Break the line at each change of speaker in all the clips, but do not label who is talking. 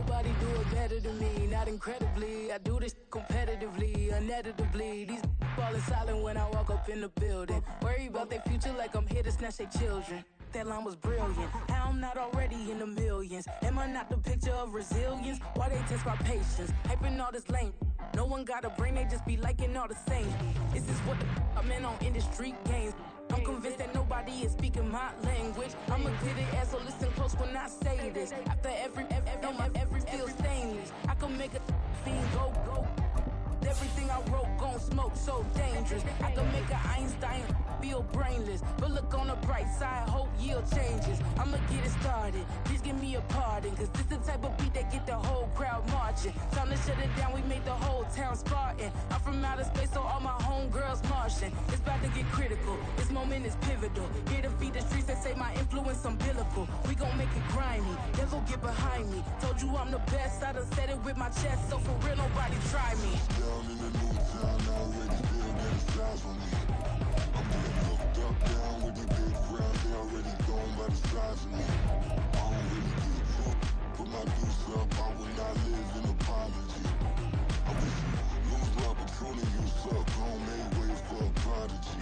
nobody do it better than me, not incredibly. I do this competitively, uneditably. These falling silent when I walk up in the building. Worry about their future like I'm here to snatch their children. That line was brilliant. How I'm not already in the millions? Am I not the picture of resilience? Why they test my patience? Hyping all this lame. No one got a brain, they just be liking all the same. This is what the I'm in on industry games. I'm convinced that nobody is speaking my language. I'm a good ass, so listen close when I say this. After every feel stainless. I can make a fiend go. Everything I wrote gon' smoke, so dangerous. I can make an Einstein feel brainless. But look on the bright side, hope yield changes. I'ma get it started, please give me a pardon. Cause this the type of beat that get the whole crowd marching. Time to shut it down, we made the whole town Spartan. I'm from outer space, so all my homegirls Martian. It's about to get critical, this moment is pivotal. Here to feed the streets that say my influence umbilical. We gon' make it grimy, devil get behind me. Told you I'm the best, I done said it with my chest. So for real, nobody try me.
Down in the new town, I already feel that it's time for me. I'm getting looked up, down with the big crowd, they already gone by the size of me. I don't really give a fuck, put my deuce up, I will not live in apology. I wish you lose love, but truly you suck, home made way for a prodigy.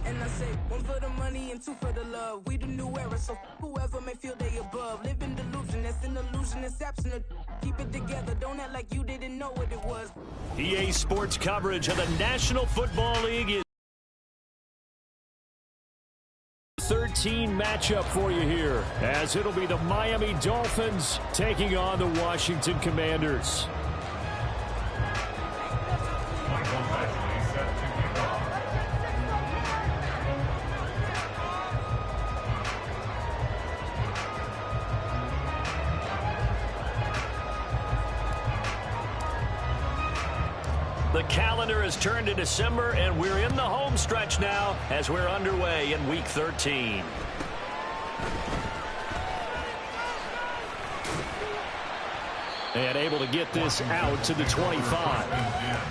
And I say, one for the money and two for the love. We the new era, so whoever may feel they above. Live in delusion, that's an illusion, it's absent. Keep it together, don't act like you didn't know what it was.
EA Sports coverage of the National Football League is 13 matchup for you here, as it'll be the Miami Dolphins taking on the Washington Commanders. The calendar has turned to December, and we're in the home stretch now as we're underway in Week 13. And able to get this out to the 25.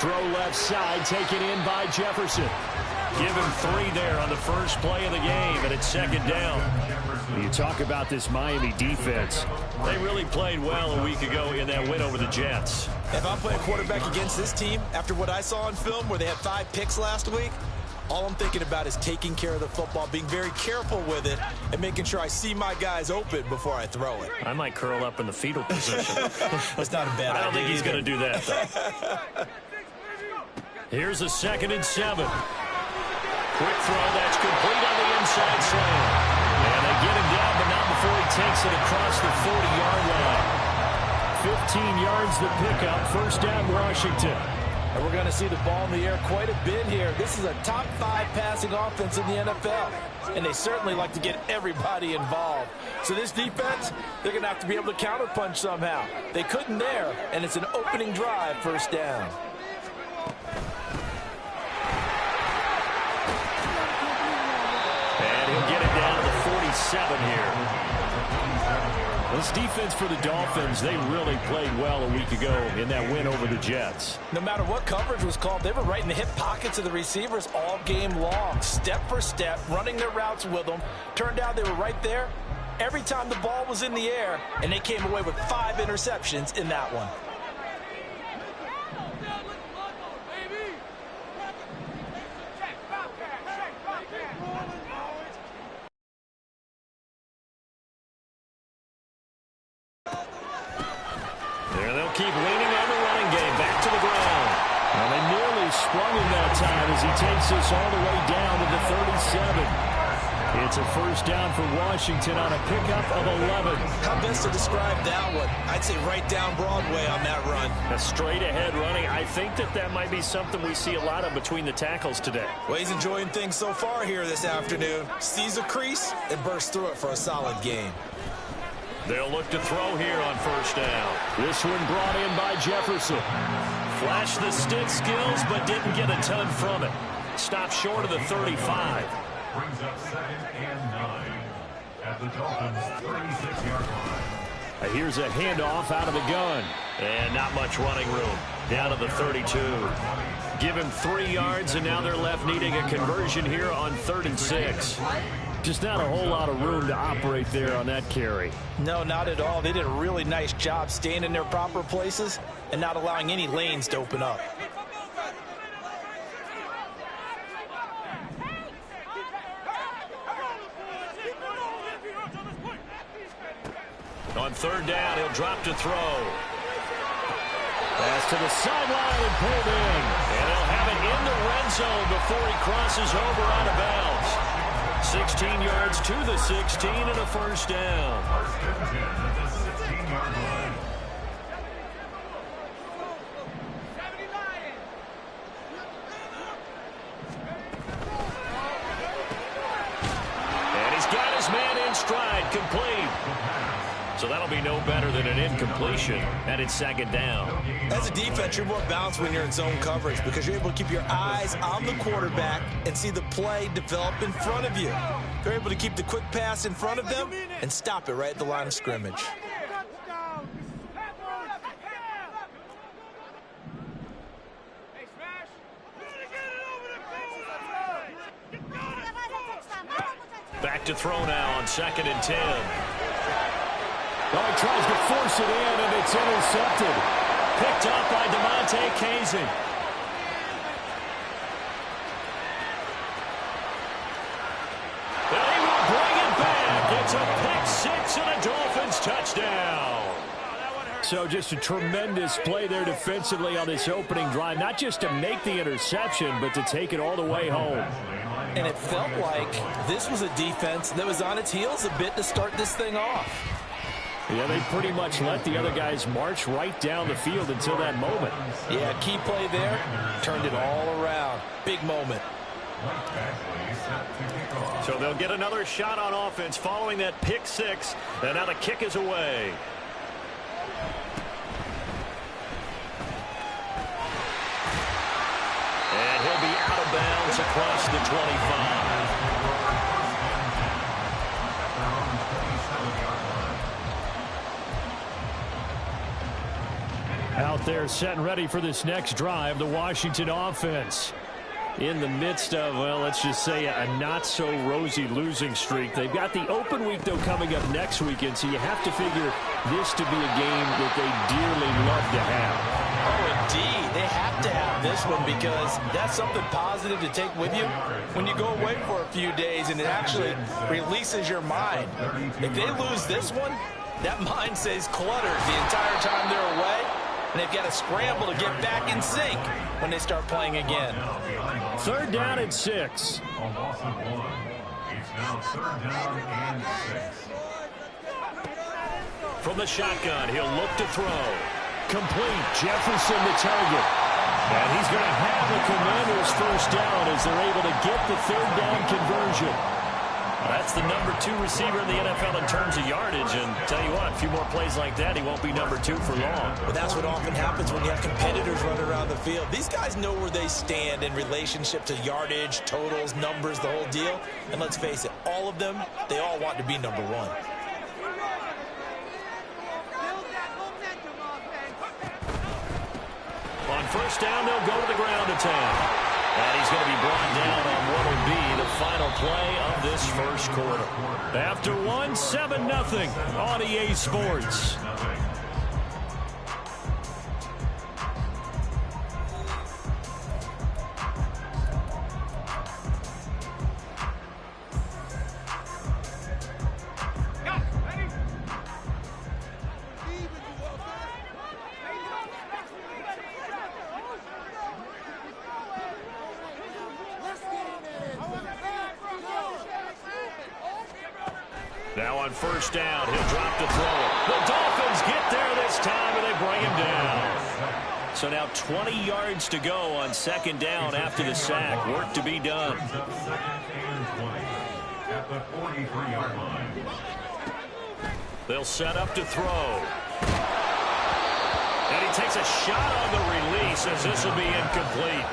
Throw left side, taken in by Jefferson. Give him 3 there on the first play of the game, and it's second down. You talk about this Miami defense. They really played well a week ago in that win over the Jets.
If I'm playing quarterback against this team, after what I saw on film where they had 5 picks last week, all I'm thinking about is taking care of the football, being very careful with it, and making sure I see my guys open before I throw it.
I might curl up in the fetal position.
That's not a bad idea.
I don't think he's going to do that, though. Here's a 2nd and 7. Quick throw, that's complete on the inside slant. And they get him down, but not before he takes it across the 40-yard line. 15 yards the pickup, first down Washington.
And we're going to see the ball in the air quite a bit here. This is a top 5 passing offense in the NFL. And they certainly like to get everybody involved. So this defense, they're going to have to be able to counterpunch somehow. They couldn't there, and it's an opening drive, first down.
And he'll get it down to the 47 here. This defense for the Dolphins, they really played well a week ago in that win over the Jets.
No matter what coverage was called, they were right in the hip pockets of the receivers all game long, step for step, running their routes with them. Turned out they were right there every time the ball was in the air, and they came away with 5 interceptions in that one.
Keep leaning on the running game, back to the ground. And they nearly sprung him that time as he takes this all the way down to the 37. It's a first down for Washington on a pickup of 11.
How best to describe that one? I'd say right down Broadway on that run.
A straight ahead running. I think that might be something we see a lot of between the tackles today.
Well, he's enjoying things so far here this afternoon. Sees a crease and bursts through it for a solid game.
They'll look to throw here on first down. This one brought in by Jefferson. Flashed the stick skills, but didn't get a ton from it. Stopped short of the 35.
Brings up 2nd and 9 at the Dolphins' 36-yard line.
Here's a handoff out of the gun. And not much running room. Down to the 32. Give him 3 yards, and now they're left needing a conversion here on 3rd and 6. Just not a whole lot of room to operate there on that carry.
No, not at all. They did a really nice job staying in their proper places and not allowing any lanes to open up.
On 3rd down, he'll drop to throw. Pass to the sideline and pulled in. And he'll have it in the red zone before he crosses over out of bounds. 16 yards to the 16 and a first down.
First and 10 at the 16-yard line.
And he's got his man in stride, complete. So that'll be no better than an incompletion, and it's 2nd down.
As a defense, you're more balanced when you're in zone coverage because you're able to keep your eyes on the quarterback and see the play develop in front of you. They're able to keep the quick pass in front of them and stop it right at the line of scrimmage.
Back to throw now on 2nd and 10.
Well, he tries to force it in, and it's intercepted.
Picked up by DeMonte Kazee. And he will bring it back. It's a pick 6 and a Dolphins touchdown.
So just a tremendous play there defensively on this opening drive. Not just to make the interception, but to take it all the way home.
And it felt like this was a defense that was on its heels a bit to start this thing off.
Yeah, they pretty much let the other guys march right down the field until that moment.
Yeah, key play there. Turned it all around. Big moment.
So they'll get another shot on offense following that pick 6. And now the kick is away. And he'll be out of bounds across the 25.
Out there set and ready for this next drive, the Washington offense. In the midst of, well, let's just say a not-so-rosy losing streak. They've got the open week, though, coming up next weekend, so you have to figure this to be a game that they dearly love to have.
Oh, indeed. They have to have this one because that's something positive to take with you when you go away for a few days, and it actually releases your mind. If they lose this one, that mind stays cluttered the entire time they're away, and they've got to scramble to get back in sync when they start playing again.
3rd down and 6.
On loss of 1. It's now 3rd down and 6.
From the shotgun, he'll look to throw.
Complete. Jefferson the target.
And he's going to have the Commanders first down as they're able to get the 3rd down conversion. That's the number 2 receiver in the NFL in terms of yardage. And tell you what, a few more plays like that, he won't be number 2 for long.
But that's what often happens when you have competitors running around the field. These guys know where they stand in relationship to yardage, totals, numbers, the whole deal. And let's face it, all of them, they all want to be number 1.
On first down, they'll go to the ground attack. And he's going to be brought down on what will be the final play of this first quarter. After 7-0 on EA Sports. Now on first down, he'll drop to throw. The Dolphins get there this time, and they bring him down. So now 20 yards to go on 2nd down after the sack. Work to be done.
At the 43-yard line.
They'll set up to throw. And he takes a shot on the release as this will be incomplete.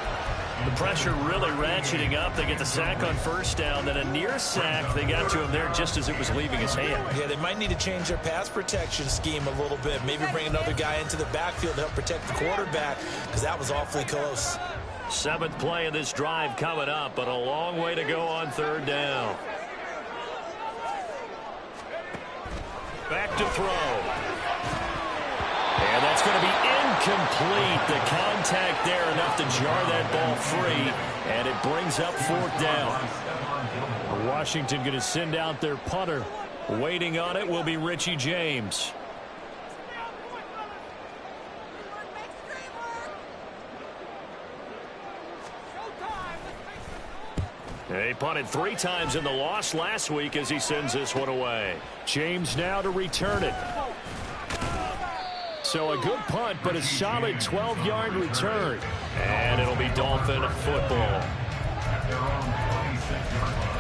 The pressure really ratcheting up. They get the sack on first down. Then a near sack. They got to him there just as it was leaving his hand.
Yeah, they might need to change their pass protection scheme a little bit. Maybe bring another guy into the backfield to help protect the quarterback, because that was awfully close.
7th play of this drive coming up, but a long way to go on 3rd down. Back to throw. And that's going to be incomplete. The contact there enough to jar that ball free, and it brings up 4th down. Washington going to send out their punter. Waiting on it will be Richie James. He punted 3 times in the loss last week as he sends this one away. James now to return it. So a good punt, but a solid 12-yard return. And it'll be Dolphin football.
At their own 26-yard line.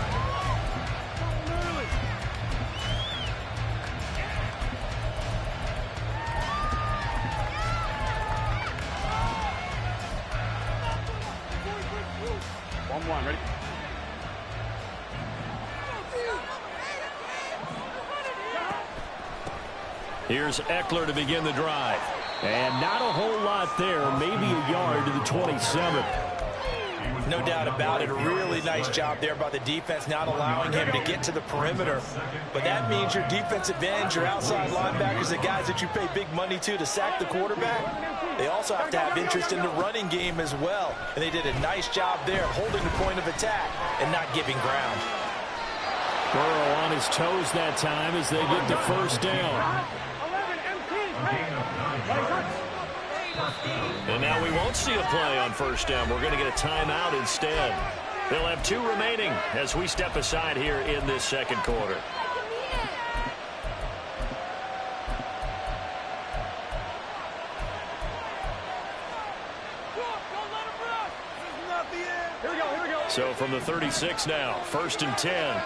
One, ready?
Here's Eckler to begin the drive. And not a whole lot there, maybe a yard to the 27.
No doubt about it. A really nice job there by the defense, not allowing him to get to the perimeter. But that means your defensive ends, your outside linebackers, the guys that you pay big money to sack the quarterback, they also have to have interest in the running game as well. And they did a nice job there holding the point of attack and not giving ground.
Burrow on his toes that time as they get the first down. And now we won't see a play on first down. We're going to get a timeout instead. They'll have 2 remaining as we step aside here in this 2nd quarter. So from the 36 now, 1st and 10.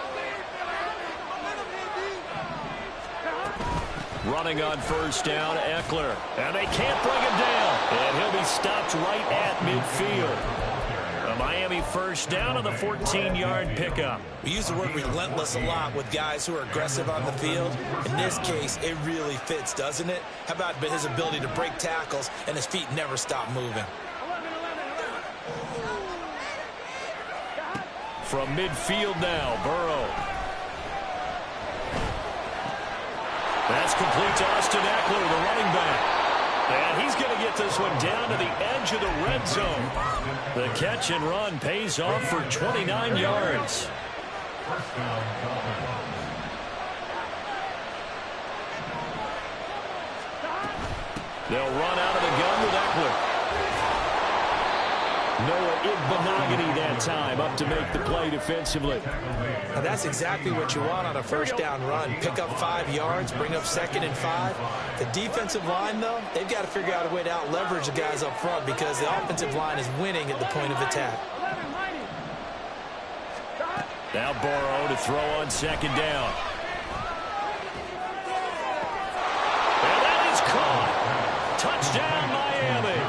Running on first down, Eckler. And they can't bring him down. And he'll be stopped right at midfield. A Miami first down on the 14-yard pickup.
We use the word relentless a lot with guys who are aggressive on the field. In this case, it really fits, doesn't it? How about his ability to break tackles and his feet never stop moving?
From midfield now, Burrow. That's complete to Austin Eckler, the running back. And he's going to get this one down to the edge of the red zone. The catch and run pays off for 29 yards. They'll run out of the gun with Eckler. Noah Igbinoghene that time up to make the play defensively.
Now that's exactly what you want on a first down run. Pick up 5 yards, bring up 2nd and 5. The defensive line, though, they've got to figure out a way to out-leverage the guys up front because the offensive line is winning at the point of attack.
Now Burrow to throw on 2nd down. And that is caught. Touchdown, Miami.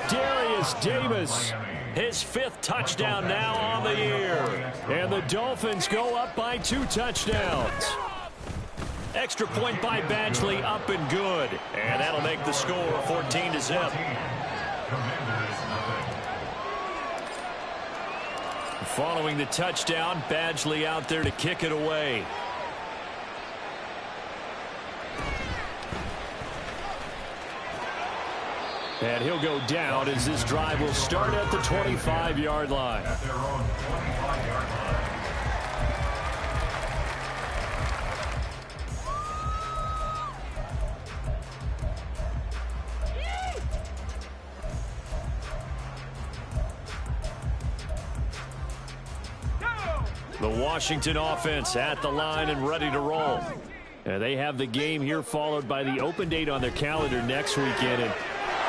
Darius Davis, his 5th touchdown now on the year. And the Dolphins go up by 2 touchdowns. Extra point by Badgley, up and good. And that'll make the score 14-0. Following the touchdown, Badgley out there to kick it away. And he'll go down as this drive will start at the 25-yard line.
At their own 25-yard line.
The Washington offense at the line and ready to roll. And they have the game here followed by the open date on their calendar next weekend. And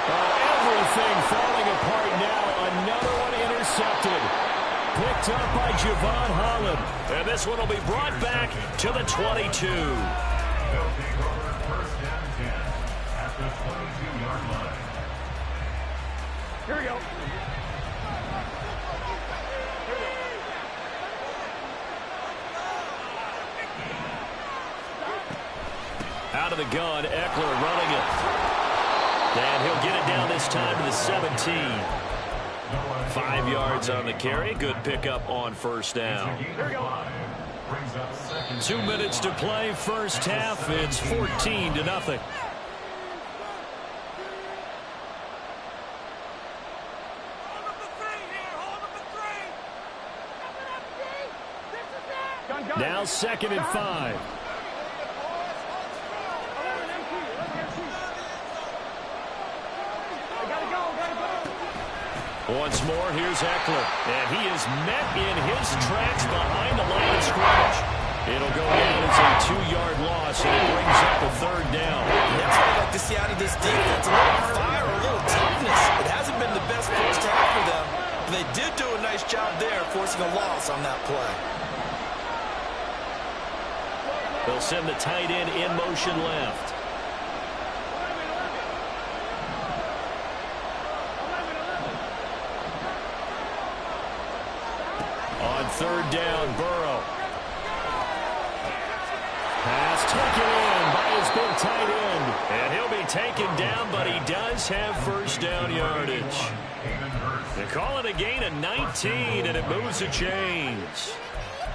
everything falling apart now. Another one intercepted. Picked up by Javon Holland. And this one will be brought back to the 22.
They'll take over 1st and 10 at the 22-yard line.
Here we go.
Out of the gun, Eckler running it. And he'll get it down this time to the 17. 5 yards on the carry. Good pickup on first down. 2 minutes to play, first half. It's 14-0. Now 2nd and 5. Once more, here's Eckler. And he is met in his tracks behind the line of scrimmage. It'll go down as a 2-yard loss, and it brings up a 3rd down.
That's what I like to see out of this defense. A little fire, a little toughness. It hasn't been the best first half for them, but they did do a nice job there, forcing a loss on that play.
They'll send the tight end in motion left. On 3rd down, Burrow. Pass taken in by his big tight end. And he'll be taken down, but he does have first down yardage. They call it a gain of 19, and it moves the chains.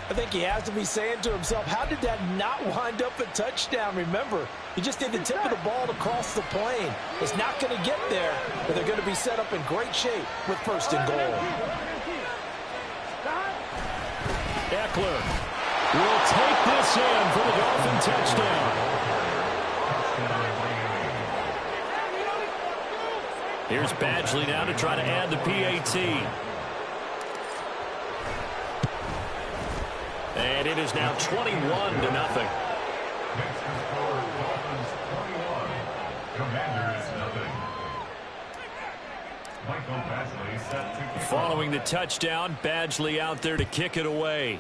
I think he has to be saying to himself, how did that not wind up a touchdown? Remember, he just did the tip of the ball across the plane. It's not going to get there, but they're going to be set up in great shape with 1st and goal.
Eckler will take this in for the Dolphin touchdown. Here's Badgley now to try to add the PAT. And it is now 21-0. Following the touchdown, Badgley out there to kick it away.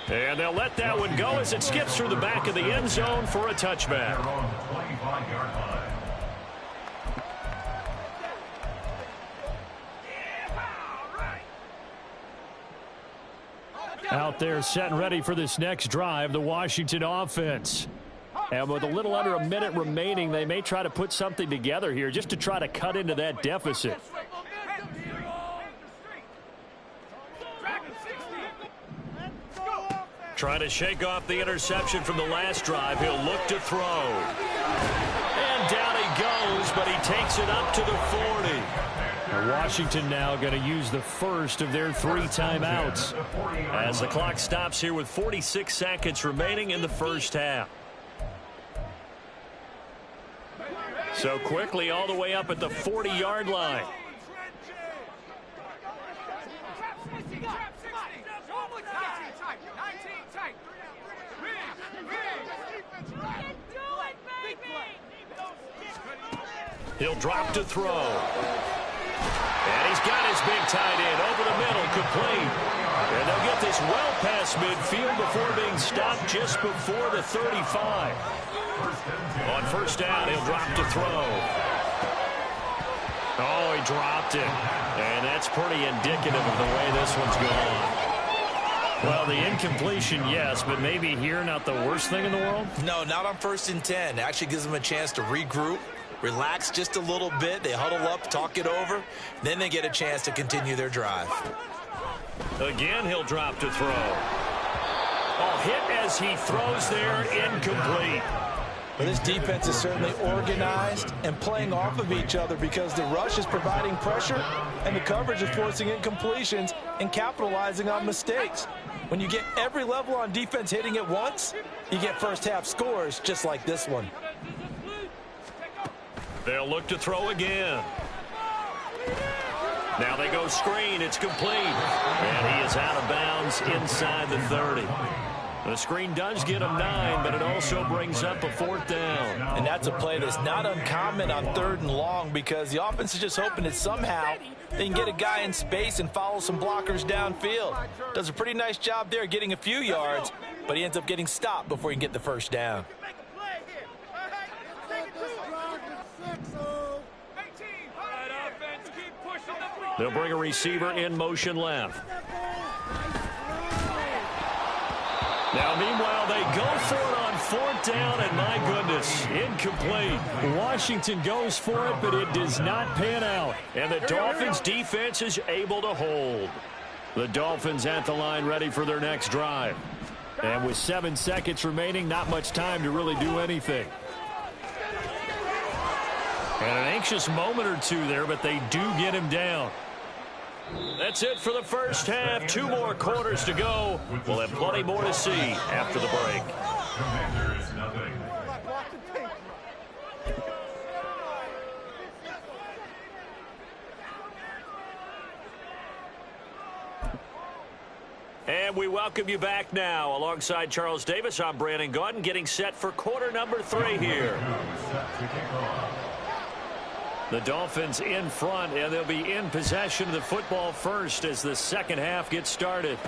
And they'll let that one go as it skips through the back of the end zone for a touchback. Out there set and ready for this next drive, the Washington offense. And with a little under a minute remaining, they may try to put something together here just to try to cut into that deficit. Trying to shake off the interception from the last drive. He'll look to throw. And down he goes, but he takes it up to the 40. And Washington now going to use the first of their 3 timeouts as the clock stops here with 46 seconds remaining in the first half. So quickly all the way up at the 40-yard line. He'll drop to throw. And he's got his big tight end over the middle, complete. And they'll get this well past midfield before being stopped just before the 35. On 1st down, he'll drop to throw. Oh, he dropped it. And that's pretty indicative of the way this one's gone. Well, the incompletion, yes, but maybe here not the worst thing in the world?
No, not on 1st and 10. It actually gives them a chance to regroup, relax just a little bit. They huddle up, talk it over. Then they get a chance to continue their drive.
Again, he'll drop to throw. Oh, hit as he throws there, incomplete.
Well, this defense is certainly organized and playing off of each other because the rush is providing pressure and the coverage is forcing incompletions and capitalizing on mistakes. When you get every level on defense hitting at once, you get first half scores just like this one.
They'll look to throw again. Now they go screen. It's complete. And he is out of bounds inside the 30. The screen does get him 9, but it also brings up a 4th down.
And that's a play that's not uncommon on 3rd and long because the offense is just hoping that somehow they can get a guy in space and follow some blockers downfield. Does a pretty nice job there getting a few yards, but he ends up getting stopped before he can get the first down.
They'll bring a receiver in motion left. Now, meanwhile, they go for it on 4th down, and my goodness, incomplete. Washington goes for it, but it does not pan out. And the Dolphins' defense is able to hold. The Dolphins at the line ready for their next drive. And with 7 seconds remaining, not much time to really do anything. And an anxious moment or two there, but they do get him down. That's it for the first half. 2 more quarters to go. We'll have plenty more to see after the break.
Commanders nothing.
And we welcome you back now. Alongside Charles Davis, I'm Brandon Gaudin, getting set for quarter number 3 here.
Set to kick off.
The Dolphins in front, and they'll be in possession of the football first as the second half gets started.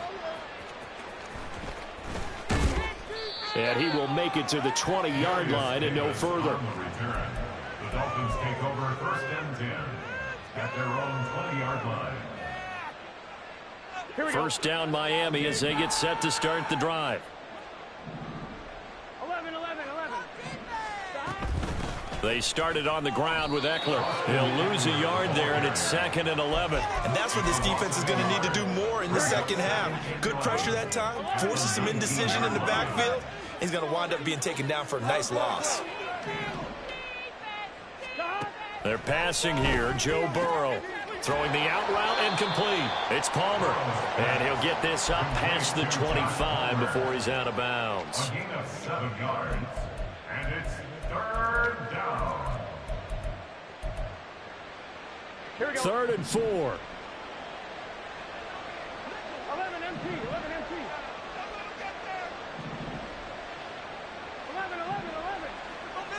And he will make it to the 20-yard line and no further.
The Dolphins take over 1st and 10 at their own 20-yard line.
First down Miami as they get set to start the drive.
11.
They started on the ground with Eckler. He'll lose a yard there, and it's 2nd and 11.
And that's what this defense is going to need to do more in the second half. Good pressure that time, forces some indecision in the backfield. He's going to wind up being taken down for a nice loss.
They're passing here. Joe Burrow throwing the out route incomplete. It's Palmer. And he'll get this up past the 25 before he's out of bounds.
A gain of 7 yards. And it's 3rd down.
Here we go.
3rd and 4.
11 MT. 11 MT. 11.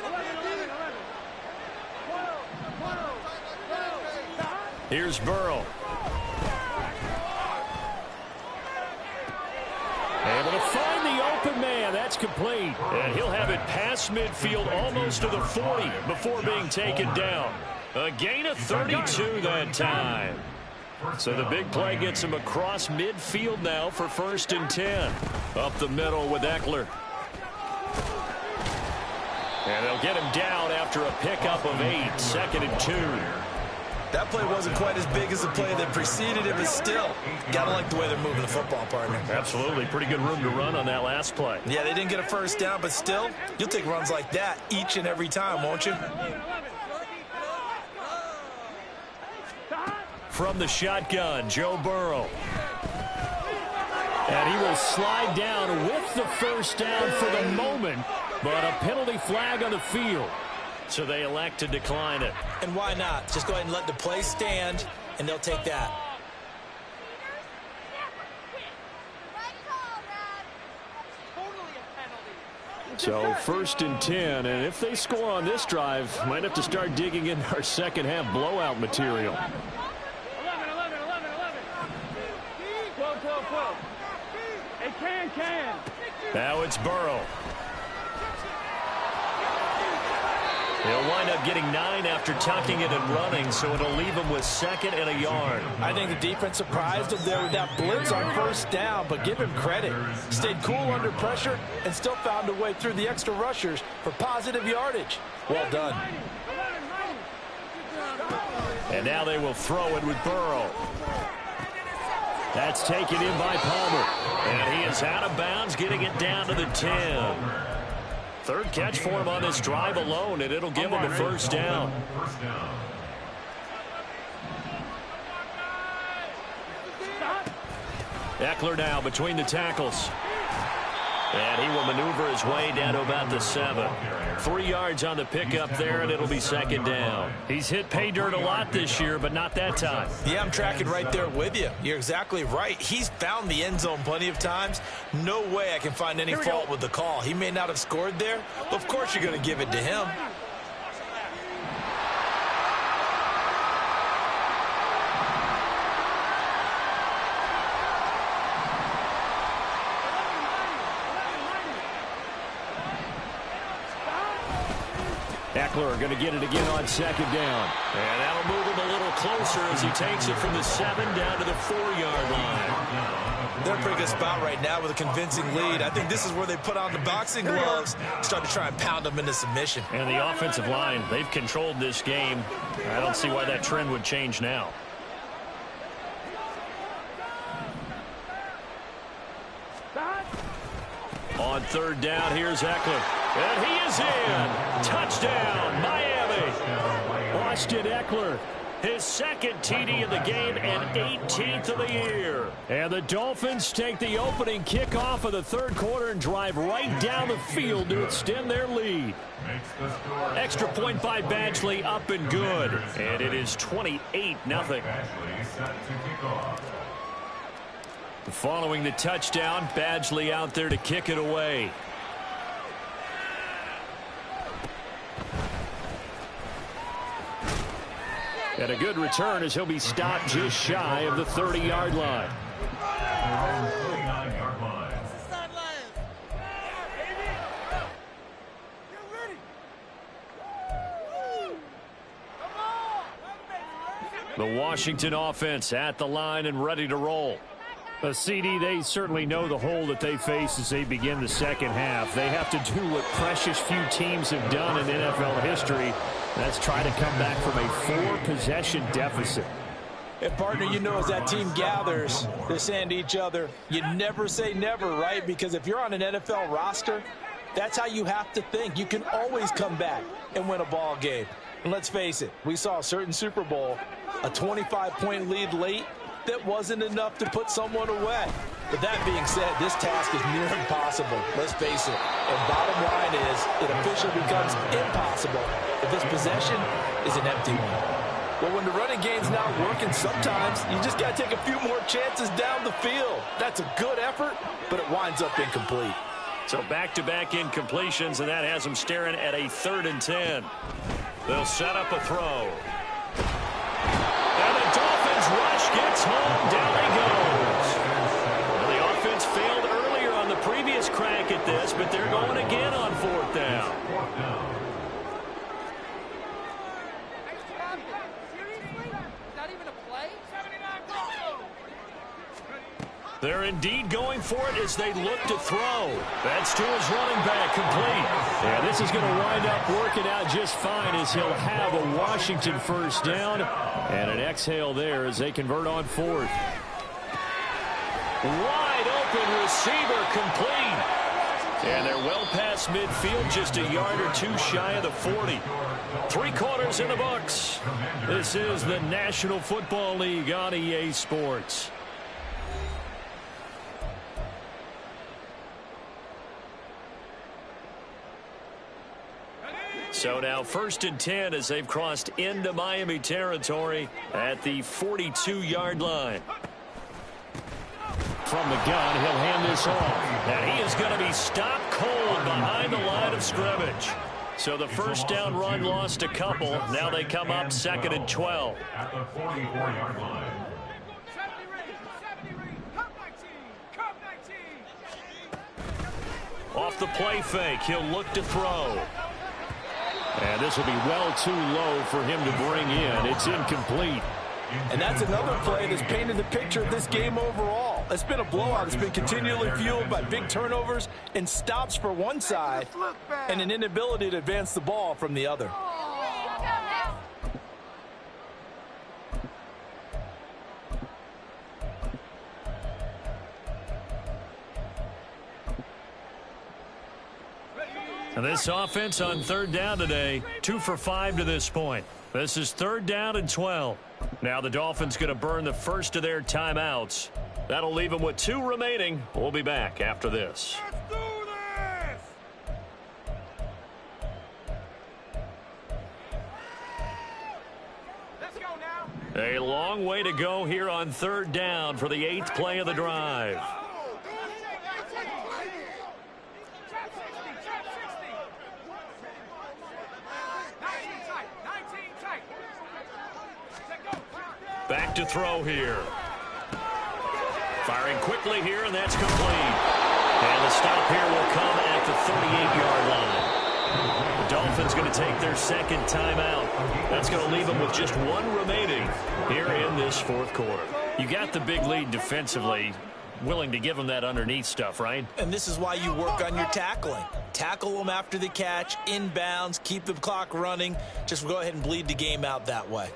12.
Here's Burrow. Able to find the open man. That's complete. And he'll have it past midfield almost to the 40 before being taken down. A gain of 32 that time. So the big play gets him across midfield now for 1st and 10. Up the middle with Eckler. And they'll get him down after a pickup of 8. 2nd and 2.
That play wasn't quite as big as the play that preceded it, but still, gotta like the way they're moving the football, partner.
Absolutely. Pretty good room to run on that last play.
Yeah, they didn't get a first down, but still, you'll take runs like that each and every time, won't you?
From the shotgun, Joe Burrow. And he will slide down with the first down for the moment, but a penalty flag on the field. So they elect to decline it.
And why not? Just go ahead and let the play stand, and they'll take that.
So 1st and 10, and if they score on this drive, might have to start digging in our second half blowout material.
11. 12. Hey, can.
Now it's Burrow. He'll wind up getting 9 after tucking it and running, so it'll leave him with 2nd and a yard.
I think the defense surprised him there with that blitz on first down, but give him credit. Stayed cool under pressure and still found a way through the extra rushers for positive yardage. Well done.
And now they will throw it with Burrow. That's taken in by Palmer. And he is out of bounds, getting it down to the 10. 3rd catch for him on this drive alone, and it'll give him a first down. Eckler now between the tackles. And he will maneuver his way down to about the 7. 3 yards on the pickup there, and it'll be second down. He's hit pay dirt a lot this year, but not that time.
Yeah, I'm tracking right there with you. You're exactly right. He's found the end zone plenty of times. No way I can find any fault with the call. He may not have scored there, but of course you're going to give it to him.
Eckler going to get it again on second down. And that'll move him a little closer as he takes it from the 7 down to the 4-yard line.
They're in a pretty good spot right now with a convincing lead. I think this is where they put on the boxing gloves, start to try and pound them into submission.
And the offensive line, they've controlled this game. I don't see why that trend would change now. On third down, here's Eckler. And he is in. Touchdown, Miami. Austin Eckler, his second TD of the game and 18th of the year. And the Dolphins take the opening kickoff of the third quarter and drive right down the field to extend their lead. Extra point by Badgley, up and good. And it is 28-0. Following the touchdown, Badgley out there to kick it away. And a good return as he'll be stopped just shy of the 30-yard line. The Washington offense at the line and ready to roll. CD, they certainly know the hole that they face as they begin the second half. They have to do what precious few teams have done in NFL history. That's try to come back from a 4-possession deficit.
And, partner, you know, as that team gathers, they're saying to each other, you never say never, right? Because if you're on an NFL roster, that's how you have to think. You can always come back and win a ball game. And let's face it, we saw a certain Super Bowl, a 25-point lead late, that wasn't enough to put someone away. But that being said, this task is near impossible. Let's face it. And bottom line is, it officially becomes impossible if this possession is an empty one. Well, when the running game's not working, sometimes you just got to take a few more chances down the field. That's a good effort, but it winds up incomplete.
So back-to-back incompletions, and that has them staring at a 3rd and 10. They'll set up a throw. And the Dolphins rush gets home. Down he goes. Well, the offense failed earlier on the previous crack at this, but they're going again on 4th down. They're indeed going for it as they look to throw. That's to his running back, complete. Yeah, this is going to wind up working out just fine as he'll have a Washington first down. And an exhale there as they convert on 4th. Wide open receiver, complete. And they're well past midfield, just a yard or two shy of the 40. 3 quarters in the books. This is the National Football League on EA Sports. So now 1st and 10 as they've crossed into Miami territory at the 42-yard line. From the gun, he'll hand this off. And he is going to be stopped cold behind the line of scrimmage. So the first down run lost a couple. Now they come up 2nd and 12.
At the 44-yard line.
Off the play fake, he'll look to throw. And this will be well too low for him to bring in. It's incomplete.
And that's another play that's painted the picture of this game overall. It's been a blowout. It's been continually fueled by big turnovers and stops for one side and an inability to advance the ball from the other.
And this offense on 3rd down today, 2 for 5 to this point. This is 3rd down and 12. Now the Dolphins going to burn the first of their timeouts. That'll leave them with 2 remaining. We'll be back after this.
Let's do this!
A long way to go here on third down for the 8th play of the drive. Back to throw here. Firing quickly here, and that's complete. And the stop here will come at the 38-yard line. The Dolphins going to take their second timeout. That's going to leave them with just one remaining here in this fourth quarter. You got the big lead defensively, willing to give them that underneath stuff, right?
And this is why you work on your tackling. Tackle them after the catch, inbounds, keep the clock running. Just go ahead and bleed the game out that way.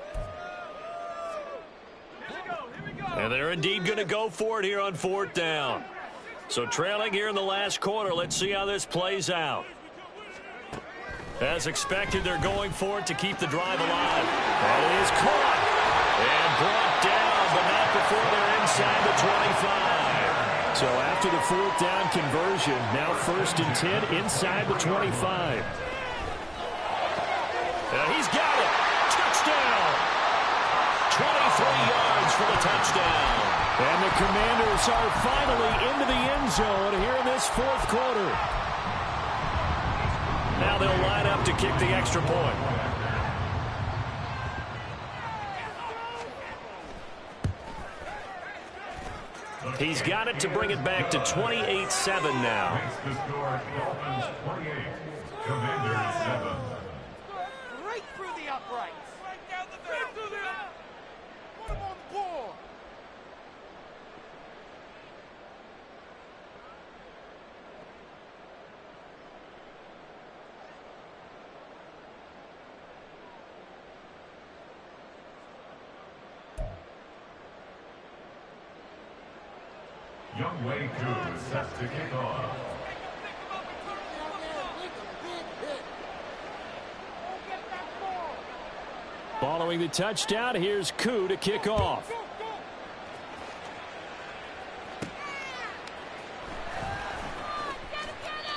And they're indeed going to go for it here on fourth down. So trailing here in the last quarter. Let's see how this plays out. As expected, they're going for it to keep the drive alive. And it is caught and brought down, but not before they're inside the 25. So after the fourth down conversion, now 1st and 10 inside the 25. He's got it. Touchdown. 23 yards for the touchdown. And the Commanders are finally into the end zone here in this fourth quarter. Now they'll line up to kick the extra point. He's got it to bring it back to 28-7 now.
Makes the score Dolphins 28, Commanders 7.
Right through the uprights. Right down the middle. Put him on the board.
Young Wei Koo is set to kick off.
Following the touchdown, here's Koo to kick off.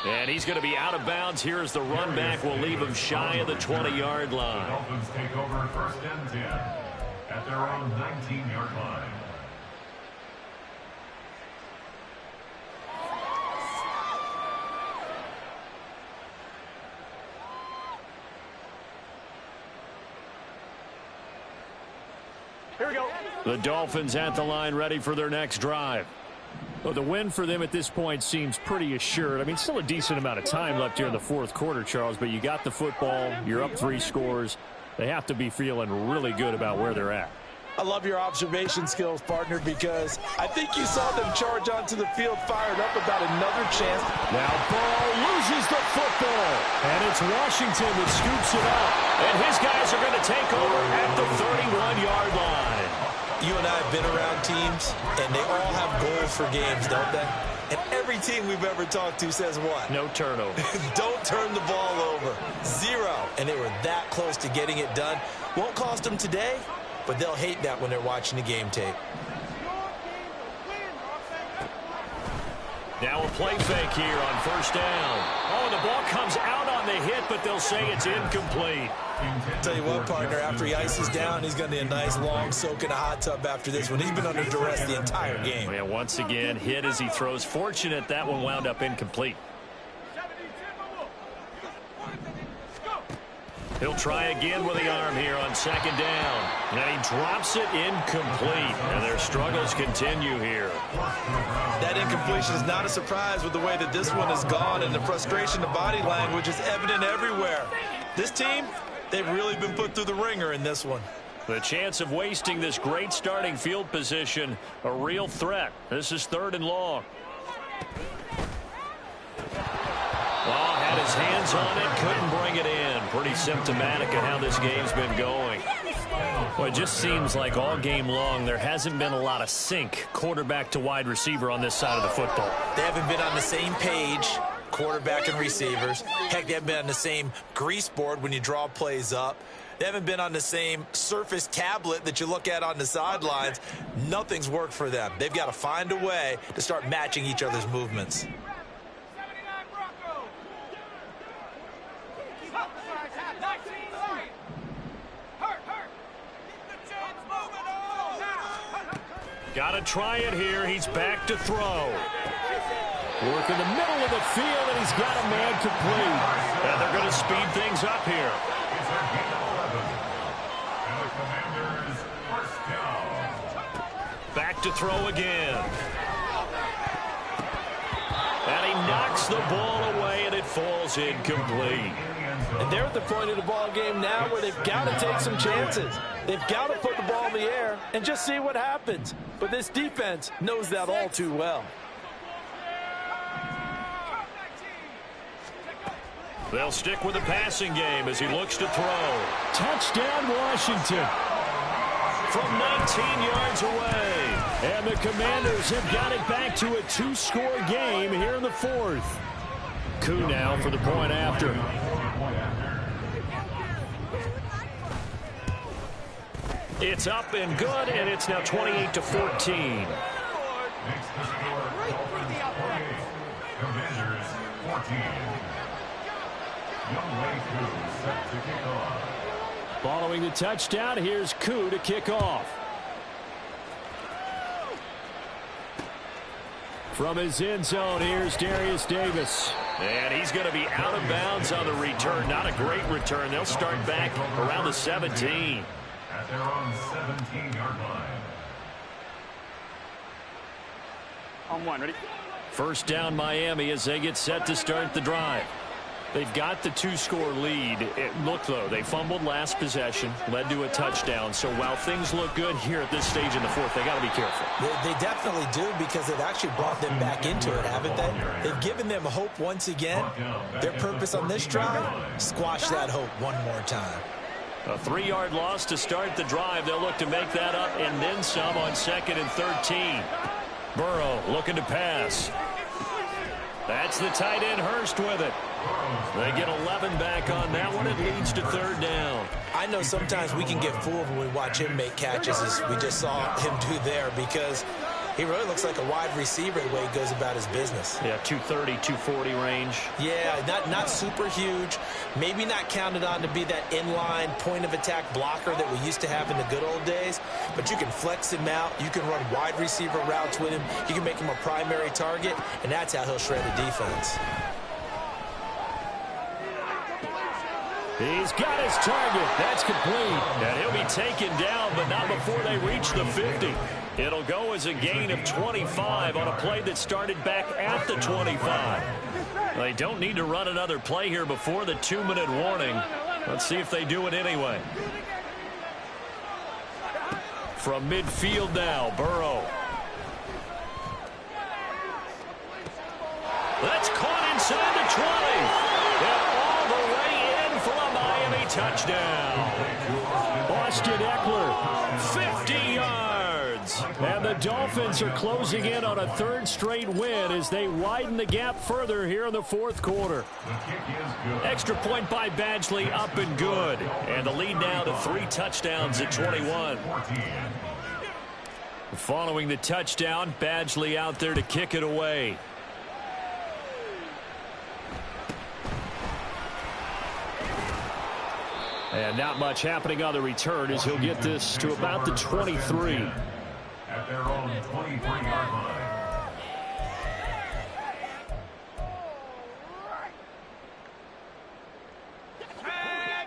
And he's going to be out of bounds. Here as the run back will leave him shy of the 20-yard
The
line.
Dolphins take over 1st and 10 at their own 19-yard line.
Here we go.
The Dolphins at the line ready for their next drive. Well, the win for them at this point seems pretty assured. I mean, still a decent amount of time left here in the fourth quarter, Charles, but you got the football. You're up 3 scores. They have to be feeling really good about where they're at.
I love your observation skills, partner, because I think you saw them charge onto the field fired up about another chance.
Now Ball loses the football, and it's Washington that scoops it up. And his guys are going to take over at the 31-yard line.
You and I have been around teams, and they all have goals for games, don't they? And every team we've ever talked to says what?
No turnover.
Don't turn the ball over. 0. And they were that close to getting it done. Won't cost them today, but they'll hate that when they're watching the game tape.
Now a play fake here on 1st down. Oh, the ball comes out on the hit, but they'll say it's incomplete.
Tell you what, partner, after he ices down, he's going to need a nice long soak in a hot tub after this one. He's been under duress the entire game.
And once again, hit as he throws. Fortunate that one wound up incomplete. He'll try again with the arm here on 2nd down. And he drops it incomplete. And their struggles continue here.
That incompletion is not a surprise with the way that this one has gone, and the frustration, the body language is evident everywhere. This team, they've really been put through the ringer in this one.
The chance of wasting this great starting field position, a real threat. This is 3rd and long. Well, had his hands on it, couldn't bring it in. Pretty symptomatic of how this game's been going. Well, it just seems like all game long there hasn't been a lot of sync quarterback to wide receiver on this side of the football.
They haven't been on the same page, quarterback and receivers. Heck, they haven't been on the same grease board when you draw plays up. They haven't been on the same Surface tablet that you look at on the sidelines. Nothing's worked for them. They've got to find a way to start matching each other's movements.
Hurt. Keep the chains moving.
Got to try it here. He's back to throw. Work in the middle of the field, and he's got a man complete. And they're going to speed things up here.
It's a gain of 11. And the Commanders first down.
Back to throw again. And he knocks the ball away, and it falls incomplete.
And they're at the point of the ball game now where they've got to take some chances. They've got to put the ball in the air and just see what happens. But this defense knows that all too well.
They'll stick with the passing game as he looks to throw. Touchdown, Washington. From 19 yards away. And the Commanders have got it back to a 2-score game here in the fourth. Koo now for the point after. It's up and good, and it's now 28-14.
Makes the score 48. Commanders 14. Younghoe Koo set to kick off.
Following the touchdown, here's Koo to kick off. From his end zone, here's Darius Davis. And he's going to be out of bounds on the return. Not a great return. They'll start back around the 17.
At their own 17-yard line.
On one, ready?
First down, Miami, as they get set to start the drive. They've got the 2-score lead. Look, though, they fumbled last possession, led to a touchdown. So while things look good here at this stage in the fourth, they got to be careful.
They definitely do, because they've actually brought them back into it, haven't they? They've given them hope once again. Their purpose on this drive, squash that hope one more time.
A 3-yard loss to start the drive. They'll look to make that up and then some on 2nd and 13. Burrow looking to pass. That's the tight end, Hurst, with it. They get 11 back on that one. It leads to 3rd down.
I know sometimes we can get fooled when we watch him make catches, as we just saw him do there, because he really looks like a wide receiver the way he goes about his business.
Yeah, 230, 240 range.
Yeah, not super huge. Maybe not counted on to be that inline point-of-attack blocker that we used to have in the good old days. But you can flex him out. You can run wide receiver routes with him. You can make him a primary target, and that's how he'll shred the defense.
He's got his target. That's complete. And he'll be taken down, but not before they reach the 50. It'll go as a gain of 25 on a play that started back at the 25. They don't need to run another play here before the 2-minute warning. Let's see if they do it anyway. From midfield now, Burrow. That's caught inside the 20. And all the way in for a Miami touchdown. Austin Eckler, 50 yards. And the Dolphins are closing in on a 3rd straight win as they widen the gap further here in the 4th quarter. Extra point by Badgley, up and good. And the lead now to 3 touchdowns at 21. Following the touchdown, Badgley out there to kick it away. And not much happening on the return as he'll get this to about the 23.
At their own 23-yard line.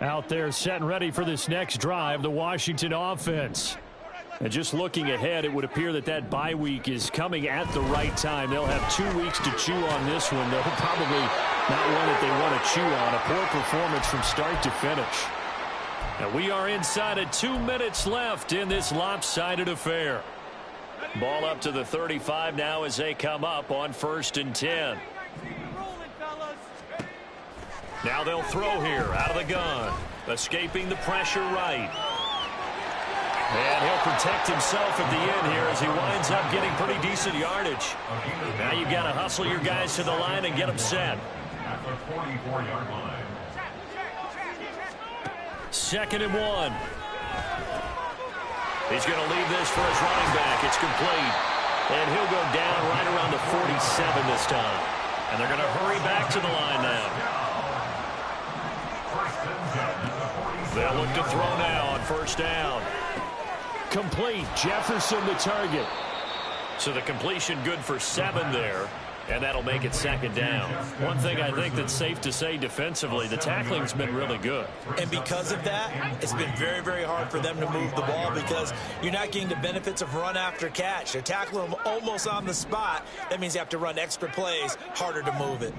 Out there set and ready for this next drive, the Washington offense. And just looking ahead, it would appear that that bye week is coming at the right time. They'll have 2 weeks to chew on this one, though probably not one that they want to chew on. A poor performance from start to finish. And we are inside of 2 minutes left in this lopsided affair. Ball up to the 35 now as they come up on 1st and 10. Now they'll throw here out of the gun. Escaping the pressure right. And he'll protect himself at the end here as he winds up getting pretty decent yardage. Now you've got to hustle your guys to the line and get them set.
At the 44-yard line.
2nd and 1. He's going to leave this for his running back. It's complete. And he'll go down right around the 47 this time. And they're going to hurry back to the line now. They'll look to throw now on 1st down. Complete. Jefferson the target. So the completion good for 7 there, and that'll make it 2nd down. One thing I think that's safe to say defensively, the tackling's been really good.
And because of that, it's been very, very hard for them to move the ball because you're not getting the benefits of run after catch. They're tackling them almost on the spot. That means you have to run extra plays, harder to move it.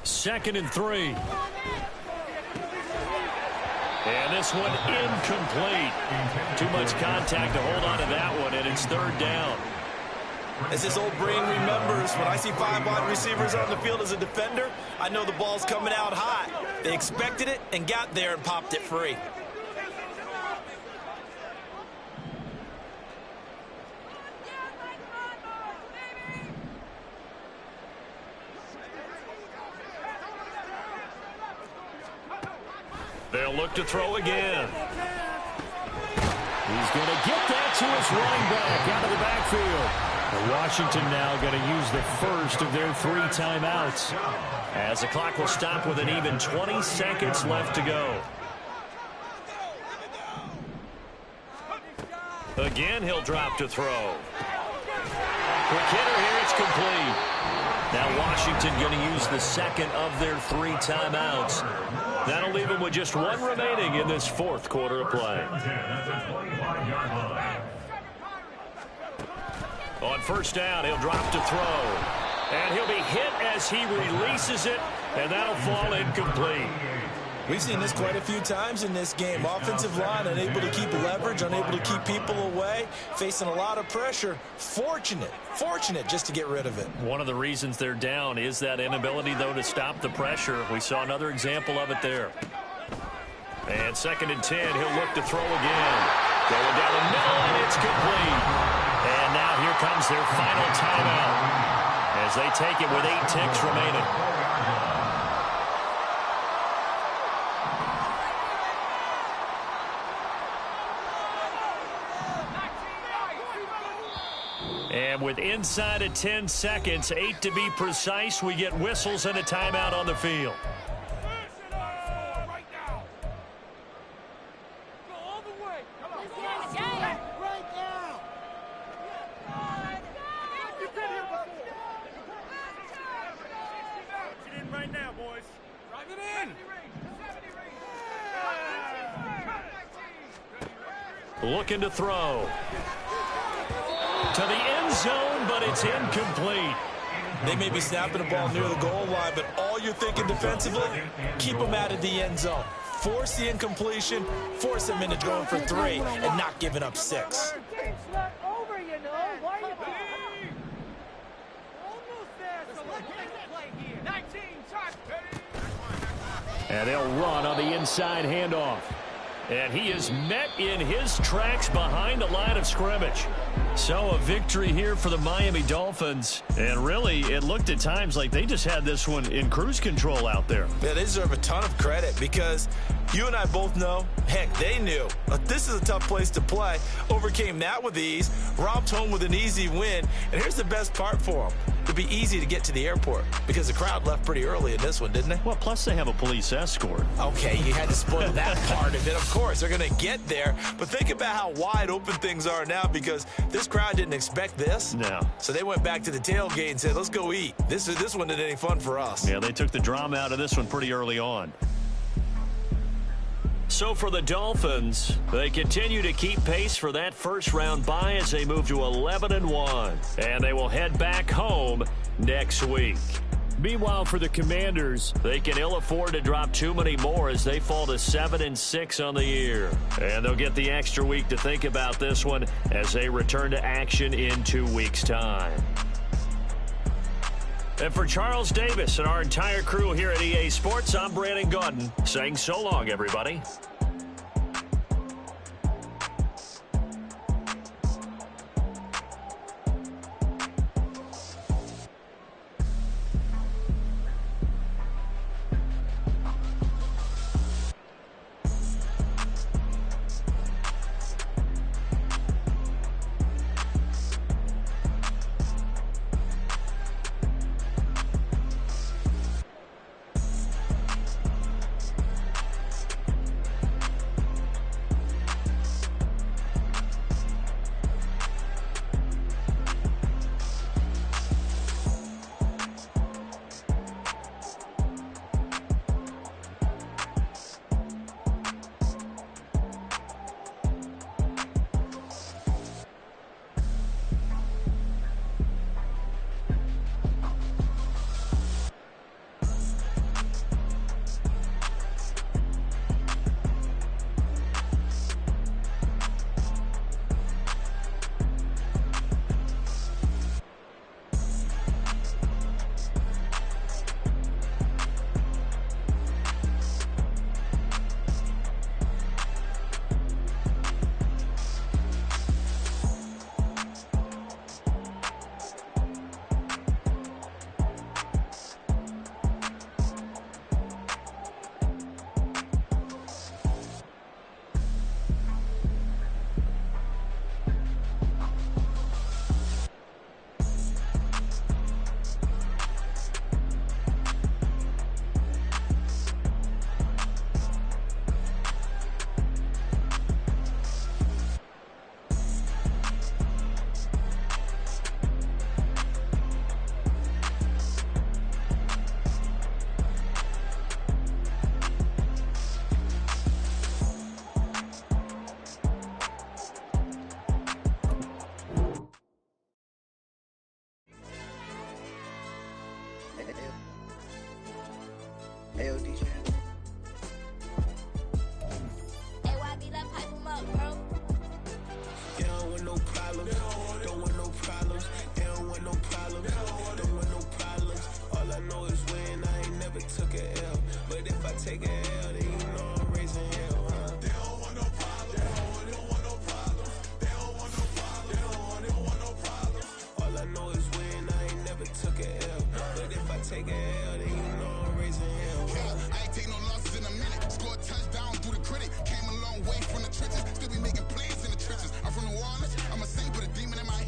Second and 3. And this one incomplete. Too much contact to hold on to that one, and it's 3rd down.
As his old brain remembers, when I see 5 wide receivers on the field as a defender, I know the ball's coming out hot. They expected it and got there and popped it free.
They'll look to throw again. He's going to get that to his running back out of the backfield. And Washington now going to use the first of their 3 timeouts, as the clock will stop with an even 20 seconds left to go. Again, he'll drop to throw. Quick hitter here, it's complete. Now Washington going to use the second of their 3 timeouts. That'll leave them with just 1 remaining in this 4th quarter of play. On 1st down, he'll drop to throw. And he'll be hit as he releases it, and that'll fall incomplete.
We've seen this quite a few times in this game. Offensive line unable to keep leverage, unable to keep people away, facing a lot of pressure. Fortunate just to get rid of it.
One of the reasons they're down is that inability, though, to stop the pressure. We saw another example of it there. And 2nd and 10, he'll look to throw again. Going down the middle, and it's complete. And now here comes their final timeout as they take it with 8 ticks remaining. And with inside of 10 seconds, 8 to be precise, we get whistles and a timeout on the field. Looking to throw. To the end zone, but it's incomplete.
They may be snapping the ball near the goal line, but all you're thinking defensively, keep them out of the end zone. Force the incompletion, force them into going for 3, and not giving up 6.
And they'll run on the inside handoff. And he is met in his tracks behind the line of scrimmage. So a victory here for the Miami Dolphins. And really, it looked at times like they just had this one in cruise control out there.
Yeah, they deserve a ton of credit because you and I both know, heck, they knew. This is a tough place to play. Overcame that with ease, romped home with an easy win. And here's the best part for them. It'd be easy to get to the airport because the crowd left pretty early in this one, didn't they?
Well, plus they have a police escort.
Okay, you had to spoil that part of it. Of course, they're going to get there. But think about how wide open things are now because this crowd didn't expect this.
No.
So they went back to the tailgate and said, let's go eat. This one isn't any fun for us.
Yeah, they took the drama out of this one pretty early on. So for the Dolphins, they continue to keep pace for that first-round bye as they move to 11-1. And they will head back home next week. Meanwhile, for the Commanders, they can ill afford to drop too many more as they fall to 7-6 on the year. And they'll get the extra week to think about this one as they return to action in 2 weeks' time. And for Charles Davis and our entire crew here at EA Sports, I'm Brandon Gaudin saying so long, everybody.
problems. Don't want no problems. They don't want no problems. Don't want no problems. All I know is win. I ain't never took a L. But if I take a L, then you know I'm raising hell, huh? They don't want no problems. They don't want no problems. They don't want no problems. They don't want no problems. All I know is win. I ain't never took a L. But if I take a L, then you know I'm raising hell, huh?
Yeah, I ain't take no losses in a minute. Scored touchdown through the critic. Came a long way from the trenches. Still be making plays in the trenches. I'm from New Orleans. I'm a saint with a demon in my